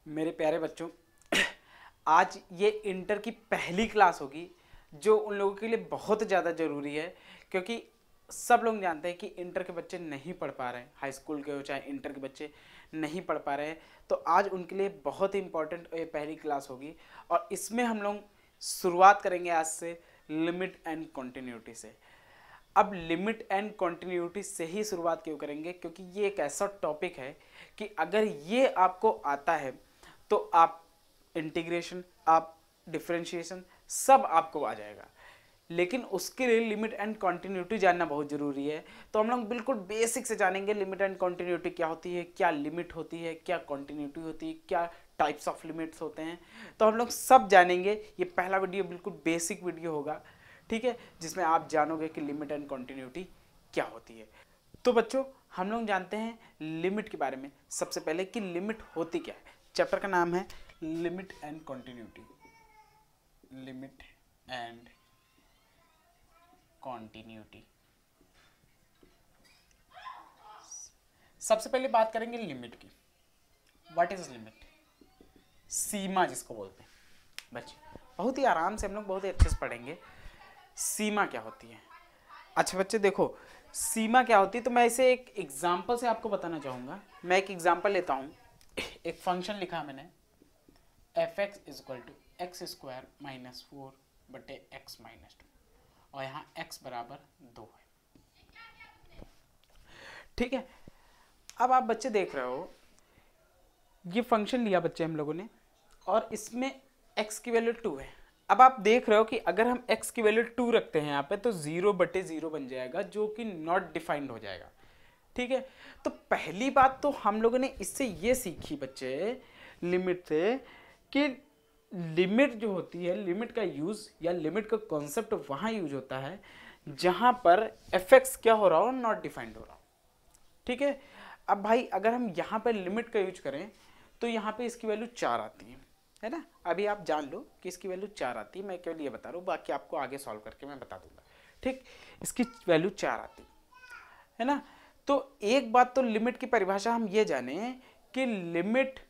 मेरे प्यारे बच्चों, आज ये इंटर की पहली क्लास होगी जो उन लोगों के लिए बहुत ज़्यादा ज़रूरी है, क्योंकि सब लोग जानते हैं कि इंटर के बच्चे नहीं पढ़ पा रहे हैं, हाई स्कूल के हो चाहे इंटर के बच्चे नहीं पढ़ पा रहे हैं। तो आज उनके लिए बहुत ही इंपॉर्टेंट ये पहली क्लास होगी और इसमें हम लोग शुरुआत करेंगे आज से लिमिट एंड कंटिन्यूटी से। अब लिमिट एंड कंटिन्यूटी से ही शुरुआत क्यों करेंगे, क्योंकि ये एक ऐसा टॉपिक है कि अगर ये आपको आता है तो आप इंटीग्रेशन, आप डिफरेंशिएशन सब आपको आ जाएगा। लेकिन उसके लिए लिमिट एंड कंटिन्यूटी जानना बहुत ज़रूरी है। तो हम लोग बिल्कुल बेसिक से जानेंगे लिमिट एंड कंटिन्यूटी क्या होती है, क्या लिमिट होती है, क्या कंटिन्यूटी होती है, क्या टाइप्स ऑफ लिमिट्स होते हैं। तो हम लोग सब जानेंगे। ये पहला वीडियो बिल्कुल बेसिक वीडियो होगा, ठीक है, जिसमें आप जानोगे कि लिमिट एंड कंटिन्यूटी क्या होती है। तो बच्चों, हम लोग जानते हैं लिमिट के बारे में सबसे पहले कि लिमिट होती क्या है। चैप्टर का नाम है limit and continuity. Limit and continuity. सबसे पहले बात करेंगे लिमिट की। What is limit? सीमा जिसको बोलते हैं। बच्चे बहुत ही आराम से हम लोग बहुत ही अच्छे से पढ़ेंगे सीमा क्या होती है। अच्छा बच्चे देखो, सीमा क्या होती है तो मैं इसे एक एग्जाम्पल से आपको बताना चाहूँगा। मैं एक एग्जाम्पल लेता हूँ। एक फंक्शन लिखा मैंने, F X is equal to X square minus 4 बटे एक्स माइनस 2 और यहाँ x बराबर 2 है। ठीक है, अब आप बच्चे देख रहे हो ये फंक्शन लिया बच्चे हम लोगों ने और इसमें x की वैल्यू 2 है। अब आप देख रहे हो कि अगर हम x की वैल्यू 2 रखते हैं यहाँ पे तो 0 बटे 0 बन जाएगा, जो कि नॉट डिफाइंड हो जाएगा। ठीक है, तो पहली बात तो हम लोगों ने इससे ये सीखी बच्चे लिमिट से कि लिमिट जो होती है, लिमिट का यूज या लिमिट का कॉन्सेप्ट वहां यूज होता है जहां पर एफ एक्स क्या हो रहा हो, नॉट डिफाइंड हो रहा हो। ठीक है, अब भाई अगर हम यहाँ पर लिमिट का यूज करें तो यहाँ पे इसकी वैल्यू 4 आती है ना। अभी आप जान लो कि इसकी वैल्यू 4 आती है, मैं केवल ये बता रहा हूँ, बाकी आपको आगे सॉल्व करके मैं बता दूंगा। ठीक, इसकी वैल्यू 4 आती है ना। तो एक बात तो लिमिट की परिभाषा हम ये जाने कि लिमिट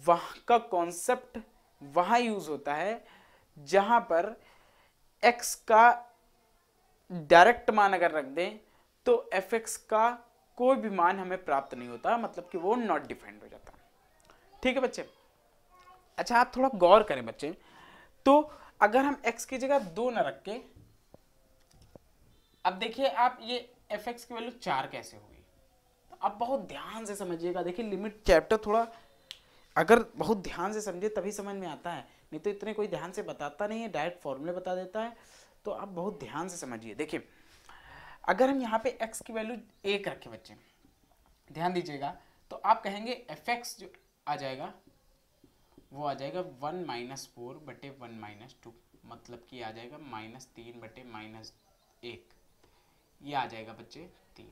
वहां का कॉन्सेप्ट वहां यूज होता है जहां पर x का डायरेक्ट मान अगर रख दें तो एफ एक्स का कोई भी मान हमें प्राप्त नहीं होता, मतलब कि वो नॉट डिफाइंड हो जाता। ठीक है बच्चे। अच्छा आप थोड़ा गौर करें बच्चे, तो अगर हम x की जगह 2 ना रख के, अब देखिए आप ये एफ एक्स की वैल्यू 4 कैसे होगी। तो आप बहुत ध्यान से समझिएगा। देखिए लिमिट चैप्टर थोड़ा अगर बहुत ध्यान से समझे तभी समझ में आता है, नहीं तो इतने कोई ध्यान से बताता नहीं है, डायरेक्ट फॉर्मूले बता देता है। तो आप बहुत ध्यान से समझिए। देखिए अगर हम यहाँ पे x की वैल्यू 1 रखें बच्चे, ध्यान दीजिएगा, तो आप कहेंगे एफ एक्स जो आ जाएगा वो आ जाएगा 1 माइनस 4 बटे 1 माइनस 2, मतलब कि आ जाएगा -3 बटे -1, ये आ जाएगा बच्चे 3।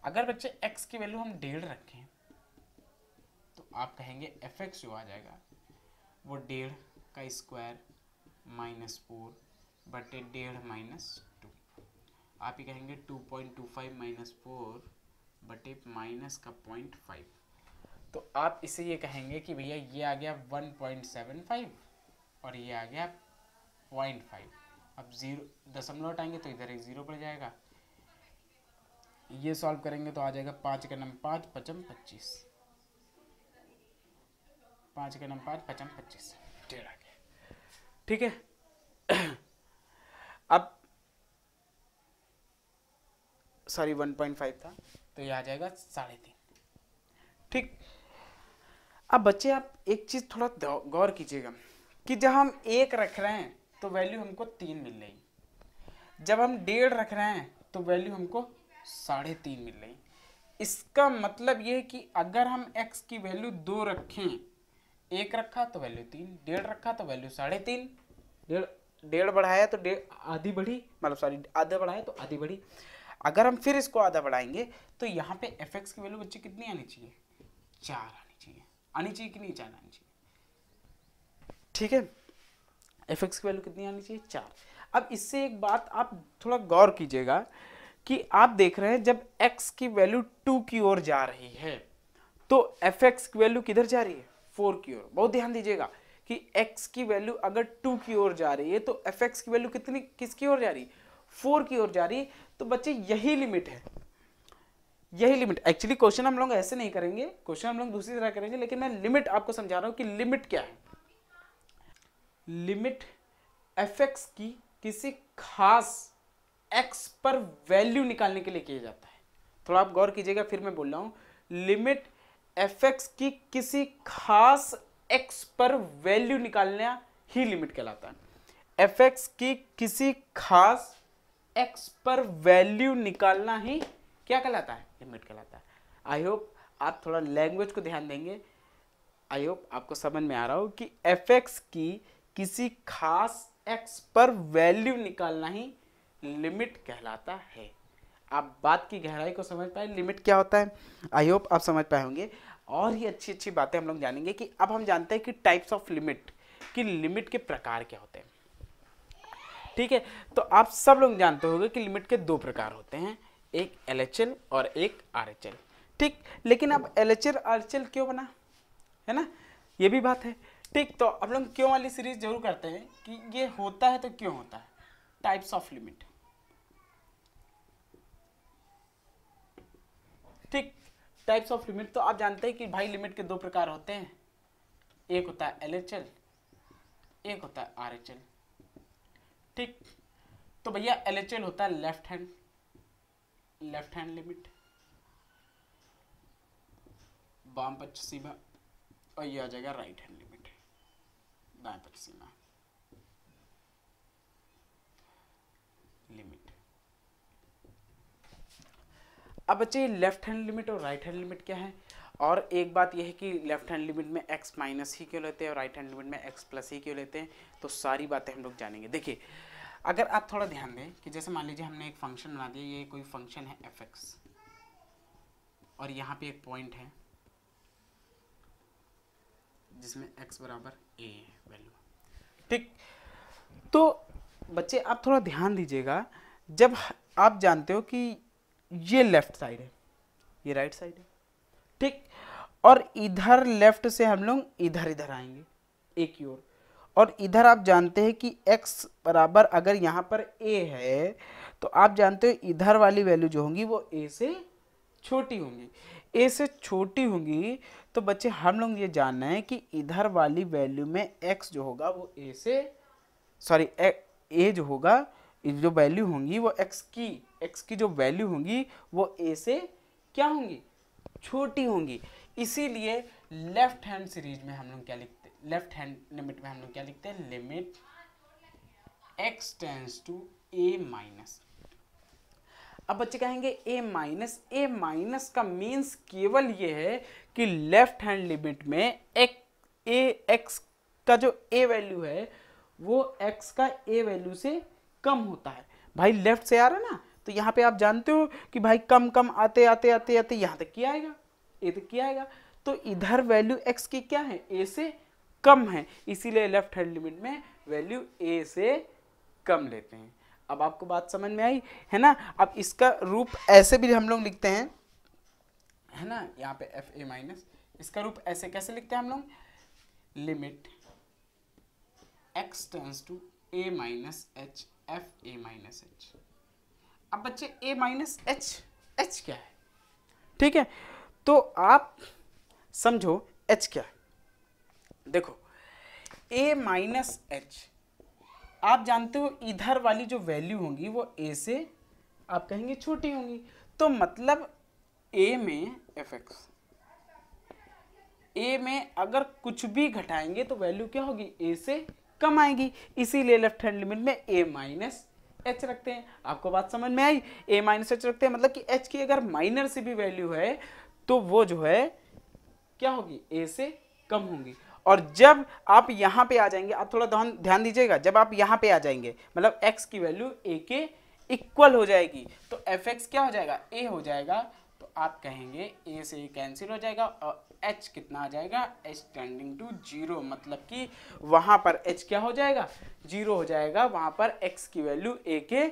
अगर बच्चे x की वैल्यू हम 1.5 रखें तो आप कहेंगे एफ एक्स जो आ जाएगा वो 1.5 का स्क्वायर -4 बटे 1.5 माइनस 2, आप ही कहेंगे 2.25 माइनस 4 बटे माइनस का 0.5। तो आप इसे ये कहेंगे कि भैया ये आ गया 1.75 और ये आ गया 0.5। अब 0 दशमलव हटाएंगे तो इधर एक 0 पड़ जाएगा। ये सॉल्व करेंगे तो आ जाएगा 5 का नंबर 5 पचम 25, 5 का नंबर 5 पचम 25, 1.5 आ गया। ठीक है, अब सॉरी 1.5 था तो ये आ जाएगा 3.5। ठीक, अब बच्चे आप एक चीज थोड़ा गौर कीजिएगा कि जब हम 1 रख रहे हैं तो वैल्यू हमको 3 मिल रही, जब हम 1.5 रख रहे हैं तो वैल्यू हमको 3.5 मिल रही। इसका मतलब ये कि अगर हम x की वैल्यू 2 रखें, 1 रखा तो वैल्यू 3, 1.5 रखा तो वैल्यू 3.5, 1.5 बढ़ाया तो आधी बढ़ी, मतलब सॉरी आधा बढ़ाया तो आधी बढ़ी। अगर हम फिर इसको आधा बढ़ाएंगे तो यहाँ पे एफ एक्स की वैल्यू बच्चे कितनी आनी चाहिए? 4 आनी चाहिए। आनी चाहिए कि नहीं 4 आनी चाहिए? ठीक है, एफ एक्स की वैल्यू कितनी आनी चाहिए? 4। अब इससे एक बात आप थोड़ा गौर कीजिएगा कि आप देख रहे हैं जब x की वैल्यू 2 की ओर जा रही है तो एफ एक्स की वैल्यू किधर जा रही है, 4 की ओर। बहुत ध्यान दीजिएगा कि x की वैल्यू अगर 2 की ओर जा रही है तो एफ एक्स की वैल्यू कितनी किसकी ओर जा रही है, 4 की ओर जा रही है। तो बच्चे यही लिमिट है, यही लिमिट। एक्चुअली क्वेश्चन हम लोग ऐसे नहीं करेंगे, क्वेश्चन हम लोग दूसरी तरह करेंगे, लेकिन मैं लिमिट आपको समझा रहा हूं कि लिमिट क्या है। लिमिट एफ एक्स की किसी खास x पर वैल्यू निकालने के लिए किया जाता है। थोड़ा आप गौर कीजिएगा, फिर मैं बोल रहा हूं, लिमिट एफ एक्स की किसी खास x पर वैल्यू निकालना ही लिमिट कहलाता है। एफ एक्स की किसी खास x पर वैल्यू निकालना ही क्या कहलाता है, लिमिट कहलाता है। आई होप आप थोड़ा लैंग्वेज को ध्यान देंगे। आई होप आपको समझ में आ रहा हो कि एफ एक्स की किसी खास x पर वैल्यू निकालना ही लिमिट कहलाता है। आप बात की गहराई को समझ पाए, लिमिट क्या होता है। आई होप आप समझ पाए होंगे। और ही अच्छी अच्छी बातें हम लोग जानेंगे कि अब हम जानते हैं कि टाइप्स ऑफ लिमिट, कि लिमिट के प्रकार क्या होते हैं। ठीक है, तो आप सब लोग जानते होंगे कि लिमिट के दो प्रकार होते हैं, एक LHL और एक RHL। ठीक, लेकिन अब LHL RHL क्यों बना, है ना, ये भी बात है। ठीक, तो अब लोग क्यों वाली सीरीज जरूर करते हैं कि ये होता है तो क्यों होता है। Types of limit. ठीक, टाइप्स ऑफ लिमिट, तो आप जानते हैं कि भाई लिमिट के दो प्रकार होते हैं, एक होता है LHL, एक होता है RHL। ठीक, तो भैया LHL होता है लेफ्ट हैंड लिमिट, वाम पक्ष सीमा, और ये आ जाएगा राइट हैंड लिमिट, दाएं पक्ष सीमा लिमिट। अब बच्चे लेफ्ट हैंड लिमिट और राइट हैंड लिमिट क्या है। और एक बात यह है कि लेफ्ट हैंड लिमिट में x माइनस ही क्यों लेते हैं और राइट हैंड लिमिट में x प्लस ही क्यों लेते हैं, तो सारी बातें हम लोग जानेंगे। देखिए, अगर आप थोड़ा ध्यान दें कि जैसे मान लीजिए हमने एक फंक्शन बना दिया, ये कोई फंक्शन है f(x) और यहाँ पे एक पॉइंट है जिसमें x बराबर a वैल्यू। ठीक, तो बच्चे आप थोड़ा ध्यान दीजिएगा, जब आप जानते हो कि ये लेफ्ट साइड है, ये राइट साइड है, ठीक, और इधर लेफ्ट से हम लोग इधर आएंगे a की ओर, और इधर आप जानते हैं कि x बराबर अगर यहाँ पर a है तो आप जानते हो इधर वाली वैल्यू जो होंगी वो a से छोटी होंगी, a से छोटी होंगी। तो बच्चे हम लोग ये जानना है कि इधर वाली वैल्यू में x जो होगा वो a से सॉरी a जो होगा, जो वैल्यू होंगी वो x की जो वैल्यू होंगी वो a से क्या होंगी, छोटी होंगी। इसीलिए लेफ्ट हैंड सीरीज में हम लोग क्या लिखते हैं, लेफ्ट हैंड लिमिट में हम लोग क्या लिखते हैं, limit x tends to a minus. अब बच्चे कहेंगे a माइनस का मीन्स केवल ये है कि लेफ्ट हैंड लिमिट में x का जो a वैल्यू है वो x का a वैल्यू से कम होता है। भाई लेफ्ट से आ रहा है ना, तो यहाँ पे आप जानते हो कि भाई कम कम आते आते आते आते यहाँ तक क्या आएगा, a तक क्या आएगा। तो इधर वैल्यू x की क्या है, a से कम है, इसीलिए लेफ्ट हैंड लिमिट में वैल्यू a से कम लेते हैं। अब आपको बात समझ में आई है ना। अब इसका रूप ऐसे भी हम लोग लिखते हैं, है ना, यहाँ पे fa माइनस, इसका रूप ऐसे कैसे लिखते हैं हम लोग, limit x tends to a minus h fa minus h। अब बच्चे a माइनस h क्या है, ठीक है, तो आप समझो h क्या है। देखो a माइनस h, आप जानते हो इधर वाली जो वैल्यू होंगी वो a से आप कहेंगे छोटी होंगी, तो मतलब a में fx, a में अगर कुछ भी घटाएंगे तो वैल्यू क्या होगी, a से कम आएगी, इसीलिए लेफ्ट हैंड लिमिट में a माइनस h रखते हैं। आपको बात समझ में आई, a माइनस h रखते हैं, मतलब कि h की अगर माइनर से भी वैल्यू है तो वो जो है क्या होगी, a से कम होगी। और जब आप यहाँ पे आ जाएंगे, आप थोड़ा ध्यान दीजिएगा, जब आप यहाँ पे आ जाएंगे मतलब x की वैल्यू a के इक्वल हो जाएगी तो fx क्या हो जाएगा, a हो जाएगा, तो आप कहेंगे a से कैंसिल हो जाएगा और h कितना आ जाएगा, h टेंडिंग टू 0, मतलब कि वहाँ पर h क्या हो जाएगा, 0 हो जाएगा, वहाँ पर x की वैल्यू a के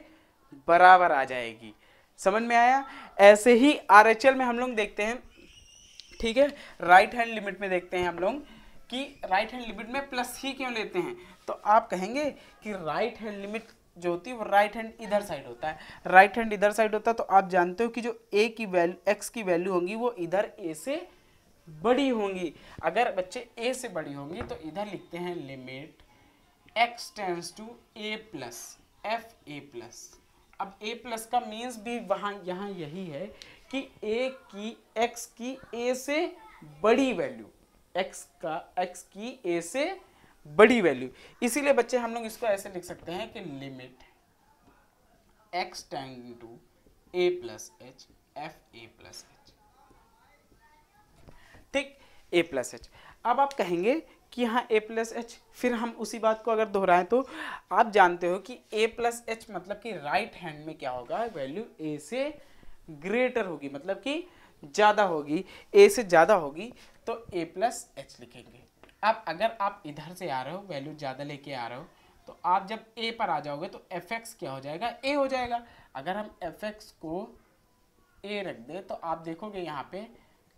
बराबर आ जाएगी। समझ में आया। ऐसे ही RHL में हम लोग देखते हैं, ठीक है, राइट हैंड लिमिट में देखते हैं हम लोग कि राइट हैंड लिमिट में प्लस ही क्यों लेते हैं। तो आप कहेंगे कि राइट हैंड लिमिट जो होती है वो राइट हैंड इधर साइड होता है, राइट हैंड इधर साइड होता है, तो आप जानते हो कि जो ए की वैल्यू, एक्स की वैल्यू होंगी वो इधर ए से बड़ी होंगी। अगर बच्चे ए से बड़ी होंगी तो इधर लिखते हैं limit x tends to a plus F A plus. अब a प्लस का मीन्स भी वहाँ यहाँ यही है कि x की a से बड़ी वैल्यू, x की a से बड़ी वैल्यू। इसीलिए बच्चे हम लोग इसको ऐसे लिख सकते हैं कि limit x tend to a plus H F A plus H, ठीक, a प्लस एच। अब आप कहेंगे कि यहाँ a प्लस एच, फिर हम उसी बात को अगर दोहराएं तो आप जानते हो कि a प्लस एच मतलब कि राइट हैंड में क्या होगा, वैल्यू a से ग्रेटर होगी, मतलब कि ज़्यादा होगी, a से ज़्यादा होगी तो a प्लस एच लिखेंगे। अब अगर आप इधर से आ रहे हो, वैल्यू ज़्यादा लेके आ रहे हो, तो आप जब a पर आ जाओगे तो fx क्या हो जाएगा, a हो जाएगा। अगर हम fx को a रख दें तो आप देखोगे यहाँ पे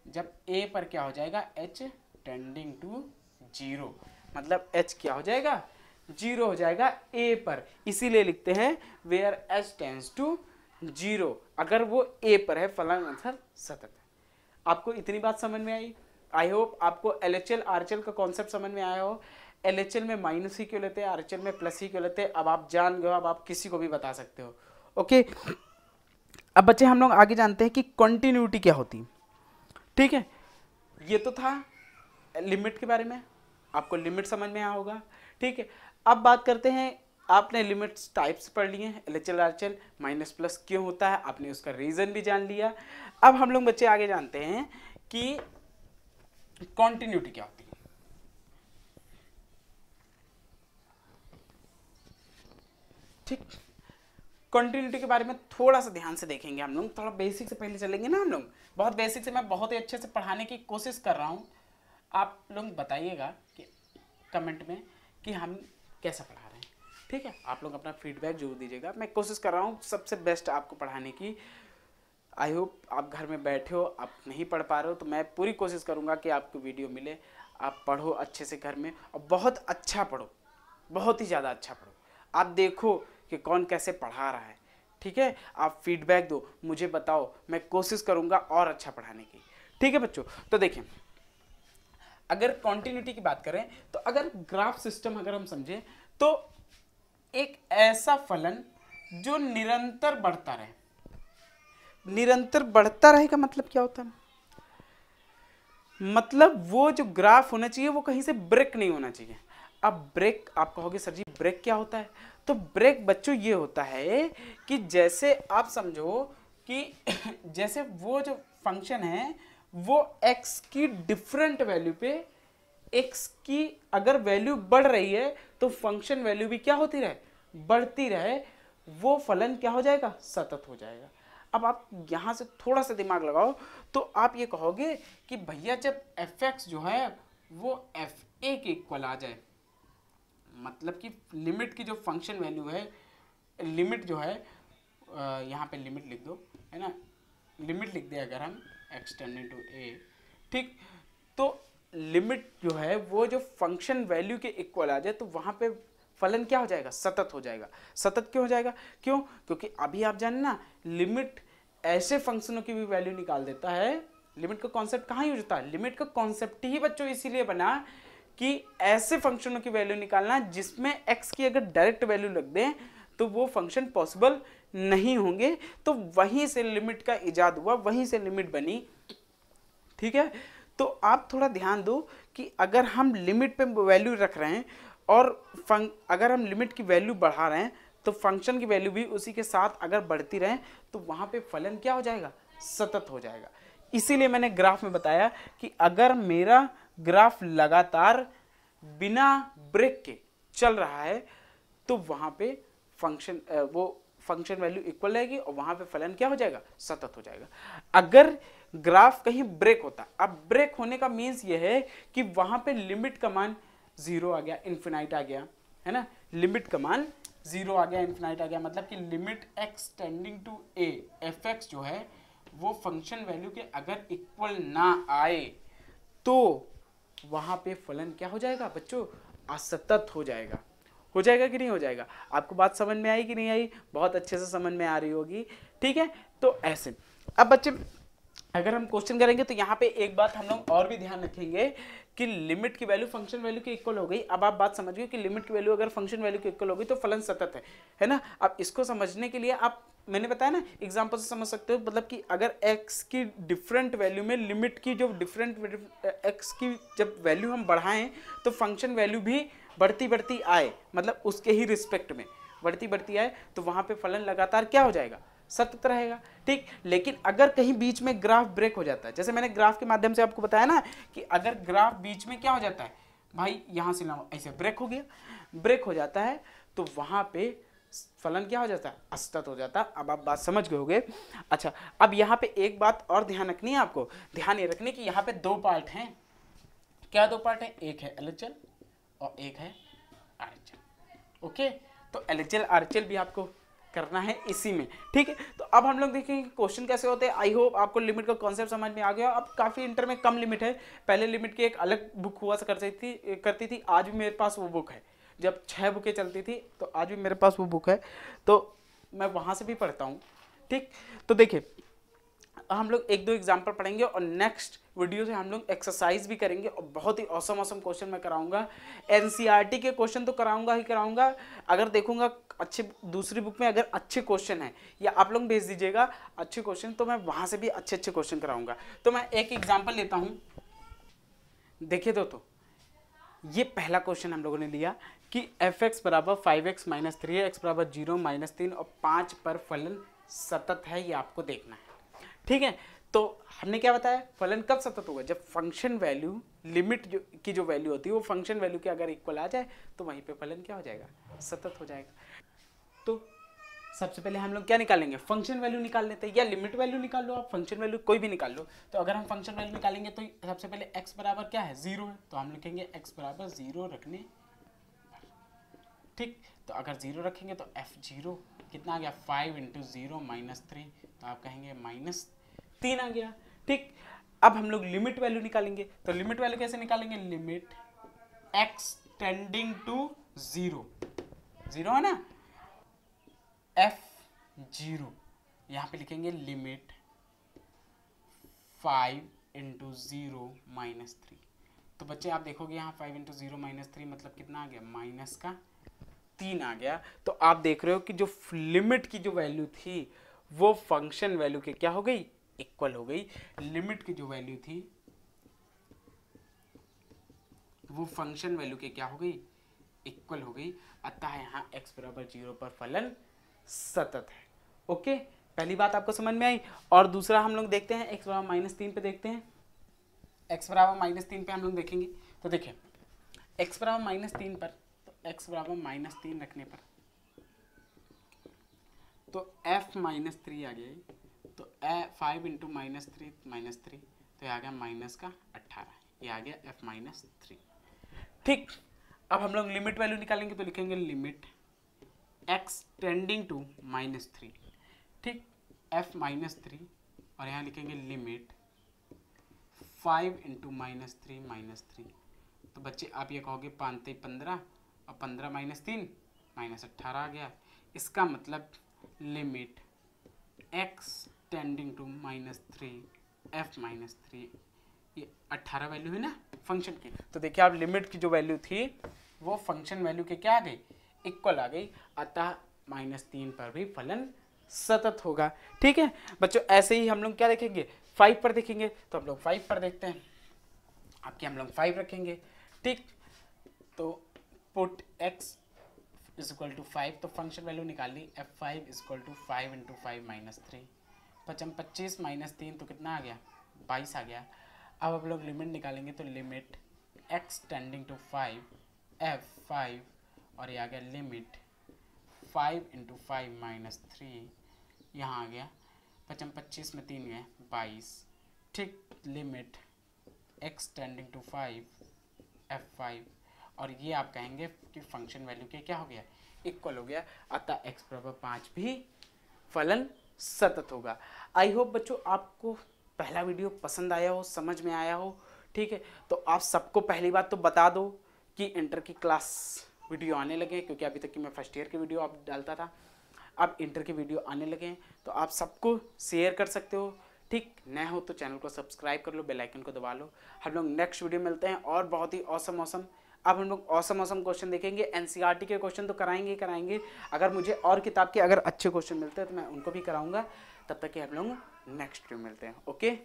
जब a पर क्या हो जाएगा, h टेंडिंग टू 0, मतलब h क्या हो जाएगा, 0 हो जाएगा a पर। इसीलिए लिखते हैं वेयर h टेंड्स टू 0, अगर वो a पर है फलन आंसर सतत है। आपको इतनी बात समझ में आई? आई होप आपको LHL RHL का कॉन्सेप्ट समझ में आया हो। LHL में माइनस ही क्यों लेते हैं, RHL में प्लस ही क्यों लेते हैं, अब आप जान गए हो, अब आप किसी को भी बता सकते हो। ओके, अब बच्चे हम लोग आगे जानते हैं कि कॉन्टिन्यूटी क्या होती है। ठीक है, ये तो था लिमिट के बारे में, आपको लिमिट समझ में आया होगा। ठीक है, अब बात करते हैं, आपने लिमिट्स टाइप्स पढ़ लिए हैं, LHL RHL, माइनस प्लस क्यों होता है, आपने उसका रीजन भी जान लिया। अब हम लोग बच्चे आगे जानते हैं कि कॉन्टिन्यूटी क्या होती है। ठीक, कॉन्टिन्यूटी के बारे में थोड़ा सा ध्यान से देखेंगे हम लोग, थोड़ा बेसिक से पहले चलेंगे ना हम लोग, बहुत बेसिक से, मैं बहुत ही अच्छे से पढ़ाने की कोशिश कर रहा हूँ। आप लोग बताइएगा कि कमेंट में कि हम कैसा पढ़ा रहे हैं। ठीक है, आप लोग अपना फीडबैक जरूर दीजिएगा, मैं कोशिश कर रहा हूँ सबसे बेस्ट आपको पढ़ाने की। आई होप आप घर में बैठे हो, आप नहीं पढ़ पा रहे हो, तो मैं पूरी कोशिश करूँगा कि आपको वीडियो मिले, आप पढ़ो अच्छे से घर में, और बहुत अच्छा पढ़ो, बहुत ही ज़्यादा अच्छा पढ़ो। आप देखो कि कौन कैसे पढ़ा रहा है। ठीक है, आप फीडबैक दो, मुझे बताओ, मैं कोशिश करूँगा और अच्छा पढ़ाने की। ठीक है बच्चों, तो देखिए अगर कॉन्टिन्यूटी की बात करें तो अगर ग्राफ सिस्टम अगर हम समझें तो एक ऐसा फलन जो निरंतर बढ़ता रहे। निरंतर बढ़ता रहेगा मतलब क्या होता है, मतलब वो जो ग्राफ होना चाहिए वो कहीं से ब्रेक नहीं होना चाहिए। अब ब्रेक, आप कहोगे सर जी ब्रेक क्या होता है, तो ब्रेक बच्चों ये होता है कि जैसे आप समझो कि जैसे वो जो फंक्शन है वो x की डिफरेंट वैल्यू पे, x की अगर वैल्यू बढ़ रही है तो फंक्शन वैल्यू भी क्या होती रहे, बढ़ती रहे, वो फलन क्या हो जाएगा, सतत हो जाएगा। अब आप यहाँ से थोड़ा सा दिमाग लगाओ तो आप ये कहोगे कि भैया जब fx जो है वो fa के इक्वल आ जाए, मतलब कि लिमिट की जो फंक्शन वैल्यू है, लिमिट जो है यहाँ पे लिमिट लिख दो, है ना, लिमिट लिख दे अगर हम x टेंडिंग टू a, ठीक, तो लिमिट जो है वो जो फंक्शन वैल्यू के इक्वल आ जाए तो वहाँ पे फलन क्या हो जाएगा, सतत हो जाएगा। सतत क्यों हो जाएगा, क्यों, क्योंकि अभी आप जाने ना लिमिट ऐसे फंक्शनों की भी वैल्यू निकाल देता है। लिमिट का कॉन्सेप्ट कहाँ यूज होता है, लिमिट का कॉन्सेप्ट ही बच्चों इसीलिए बना कि ऐसे फंक्शनों की वैल्यू निकालना जिसमें x की अगर डायरेक्ट वैल्यू लग दें तो वो फंक्शन पॉसिबल नहीं होंगे। तो वहीं से लिमिट का इजाद हुआ, वहीं से लिमिट बनी। ठीक है, तो आप थोड़ा ध्यान दो कि अगर हम लिमिट पे वैल्यू रख रहे हैं और अगर हम लिमिट की वैल्यू बढ़ा रहे हैं तो फंक्शन की वैल्यू भी उसी के साथ अगर बढ़ती रहे तो वहाँ पे फलन क्या हो जाएगा, सतत हो जाएगा। इसीलिए मैंने ग्राफ में बताया कि अगर मेरा ग्राफ लगातार बिना ब्रेक के चल रहा है तो वहाँ पे फंक्शन वो फंक्शन वैल्यू इक्वल रहेगी और वहाँ पे फलन क्या हो जाएगा, सतत हो जाएगा। अगर ग्राफ कहीं ब्रेक होता, अब ब्रेक होने का मीन्स ये है कि वहाँ पे लिमिट का मान 0 आ गया, इन्फिनाइट आ गया, है ना, लिमिट का मान 0 आ गया, इन्फिनाइट आ गया, मतलब कि limit x tending to a fx जो है वो फंक्शन वैल्यू के अगर इक्वल ना आए तो वहां पे फलन क्या हो जाएगा बच्चों, असतत हो जाएगा। हो जाएगा कि नहीं हो जाएगा? आपको बात समझ में आई कि नहीं आई? बहुत अच्छे से समझ में आ रही होगी, ठीक है। तो ऐसे अब बच्चे अगर हम क्वेश्चन करेंगे तो यहाँ पे एक बात हम लोग और भी ध्यान रखेंगे कि लिमिट की वैल्यू फंक्शन वैल्यू के इक्वल हो गई। अब आप बात समझ गए कि लिमिट की वैल्यू अगर फंक्शन वैल्यू के इक्वल हो गई तो फलन सतत है ना। अब इसको समझने के लिए आप, मैंने बताया ना एग्जांपल से समझ सकते हो, मतलब कि अगर x की डिफरेंट वैल्यू में लिमिट की जो डिफरेंट x की जब वैल्यू हम बढ़ाएं तो फंक्शन वैल्यू भी बढ़ती बढ़ती आए, मतलब उसके ही रिस्पेक्ट में बढ़ती बढ़ती आए, तो वहां पे फलन लगातार क्या हो जाएगा, सतत रहेगा, ठीक। लेकिन अगर कहीं बीच में ग्राफ ब्रेक हो जाता है, जैसे मैंने ग्राफ के माध्यम से आपको बताया ना कि अगर ग्राफ बीच में क्या हो जाता है भाई, यहां से ना ऐसे ब्रेक हो गया, ब्रेक हो जाता है, तो वहां पे फलन क्या हो जाता है, असतत हो जाता है। अब आप बात समझ गए होगे। अच्छा, अब यहाँ पे एक बात और ध्यान रखनी है आपको, ध्यान ये रखनी कि यहाँ पे दो पार्ट हैं। क्या दो पार्ट है? एक है LHL और एक है RHL। ओके, तो LHL RHL भी आपको करना है इसी में, ठीक है। तो अब हम लोग देखेंगे क्वेश्चन कैसे होते हैं। आई होप आपको लिमिट का कॉन्सेप्ट समझ में आ गया। अब काफी इंटर में कम लिमिट है, पहले लिमिट की एक अलग बुक हुआ करती थी, आज भी मेरे पास वो बुक है। जब 6 बुकें चलती थी तो आज भी मेरे पास वो बुक है, तो मैं वहां से भी पढ़ता हूँ, ठीक। तो देखिए हम लोग एक दो एग्जाम्पल पढ़ेंगे और नेक्स्ट वीडियो से हम लोग एक्सरसाइज भी करेंगे और बहुत ही औसम औसम क्वेश्चन मैं कराऊंगा। एनसीईआरटी के क्वेश्चन तो कराऊंगा ही कराऊंगा, अगर देखूंगा अच्छे दूसरी बुक में अगर अच्छे क्वेश्चन हैं या आप लोग भेज दीजिएगा अच्छे क्वेश्चन, तो मैं वहां से भी अच्छे अच्छे क्वेश्चन कराऊंगा। तो मैं एक एग्जाम्पल लेता हूँ, देखिए तो ये पहला क्वेश्चन हम लोगों ने लिया कि f(x) बराबर 5x माइनस 3x बराबर 0 माइनस 3 और 5 पर फलन सतत है, ये आपको देखना है, ठीक है। तो हमने क्या बताया, फलन कब सतत होगा, जब फंक्शन वैल्यू लिमिट की जो वैल्यू होती है वो फंक्शन वैल्यू के अगर इक्वल आ जाए तो वहीं पे फलन क्या हो जाएगा, सतत हो जाएगा। तो सबसे पहले हम लोग क्या निकालेंगे, फंक्शन वैल्यू निकाल लेते हैं, या लिमिट वैल्यू निकाल लो आप, फंक्शन वैल्यू कोई भी निकाल लो। तो अगर हम फंक्शन वैल्यू निकालेंगे तो सबसे पहले x बराबर क्या है, 0 है, तो हम लिखेंगे x बराबर 0 रखने पर, ठीक। तो अगर 0 रखेंगे तो f(0) कितना आ गया, 5 इंटू 0 माइनस 3, तो आप कहेंगे -3 आ गया, ठीक। अब हम लोग लिमिट वैल्यू निकालेंगे, तो लिमिट वैल्यू कैसे निकालेंगे, लिमिट x टेंडिंग टू 0, 0 है ना, f(0), यहाँ पे लिखेंगे लिमिट 5 इंटू 0 माइनस 3। तो बच्चे आप देखोगे यहाँ 5 इंटू 0 माइनस 3 मतलब कितना आ गया, -3 आ गया। तो आप देख रहे हो कि जो लिमिट की जो वैल्यू थी वो फंक्शन वैल्यू के क्या हो गई, इक्वल हो गई। लिमिट की जो वैल्यू थी वो फंक्शन वैल्यू के क्या हो गई, इक्वल हो गई। अतः यहाँ x बराबर 0 पर फलन सतत है। ओके, पहली बात आपको समझ में आई। और दूसरा हम लोग देखते हैं x बराबर -3 पे देखते हैं, x बराबर -3 पे हम लोग देखेंगे। तो देखिए x बराबर -3 पर, तो x बराबर -3 रखने पर तो f -3 आ गया, तो 5 इंटू -3 -3, तो ये आ गया -18, ये आ गया f -3, ठीक। अब हम लोग लिमिट वैल्यू निकालेंगे, तो लिखेंगे लिमिट x टेंडिंग टू -3, ठीक, f -3, और यहाँ लिखेंगे लिमिट 5 इंटू -3 तो बच्चे आप ये कहोगे 5 15 और 15 -3 -18 आ गया। इसका मतलब limit x tending to -3 f -3, ये 18 वैल्यू है ना फंक्शन की। तो देखिए आप लिमिट की जो वैल्यू थी वो फंक्शन वैल्यू के क्या आ गई, इक्वल आ गई। अतः -3 पर भी फलन सतत होगा, ठीक है बच्चों। ऐसे ही हम लोग क्या देखेंगे, 5 पर देखेंगे, तो हम लोग 5 पर देखते हैं। आपके हम लोग 5 रखेंगे, ठीक। तो put x is equal to 5, तो फंक्शन वैल्यू निकाल ली, f5 is equal to 5 into 5 -3, 25 -3 तो कितना आ गया, 22 आ गया। अब हम लोग लिमिट निकालेंगे, तो limit x tending to 5 f5, और ये आ गया लिमिट 5 इंटू 5 -3, यहाँ आ गया 25 में 3 गए 22, ठीक। Limit x tending to 5 f5, और ये आप कहेंगे कि फंक्शन वैल्यू के क्या हो गया, इक्वल हो गया। अतः x बराबर 5 भी फलन सतत होगा। आई होप बच्चों आपको पहला वीडियो पसंद आया हो, समझ में आया हो। ठीक है, तो आप सबको पहली बात तो बता दो कि इंटर की क्लास वीडियो आने लगे, क्योंकि अभी तक की मैं फर्स्ट ईयर की वीडियो आप डालता था, अब इंटर की वीडियो आने लगे हैं, तो आप सबको शेयर कर सकते हो। ठीक, नए हो तो चैनल को सब्सक्राइब कर लो, बेल आइकन को दबा लो। हम लोग नेक्स्ट वीडियो मिलते हैं और बहुत ही औसम अब हम लोग औसम क्वेश्चन देखेंगे। एनसीईआरटी के क्वेश्चन तो कराएंगे ही कराएंगे, अगर मुझे और किताब के अगर अच्छे क्वेश्चन मिलते हैं तो मैं उनको भी कराऊंगा। तब तक कि हम लोग नेक्स्ट वीडियो मिलते हैं। ओके।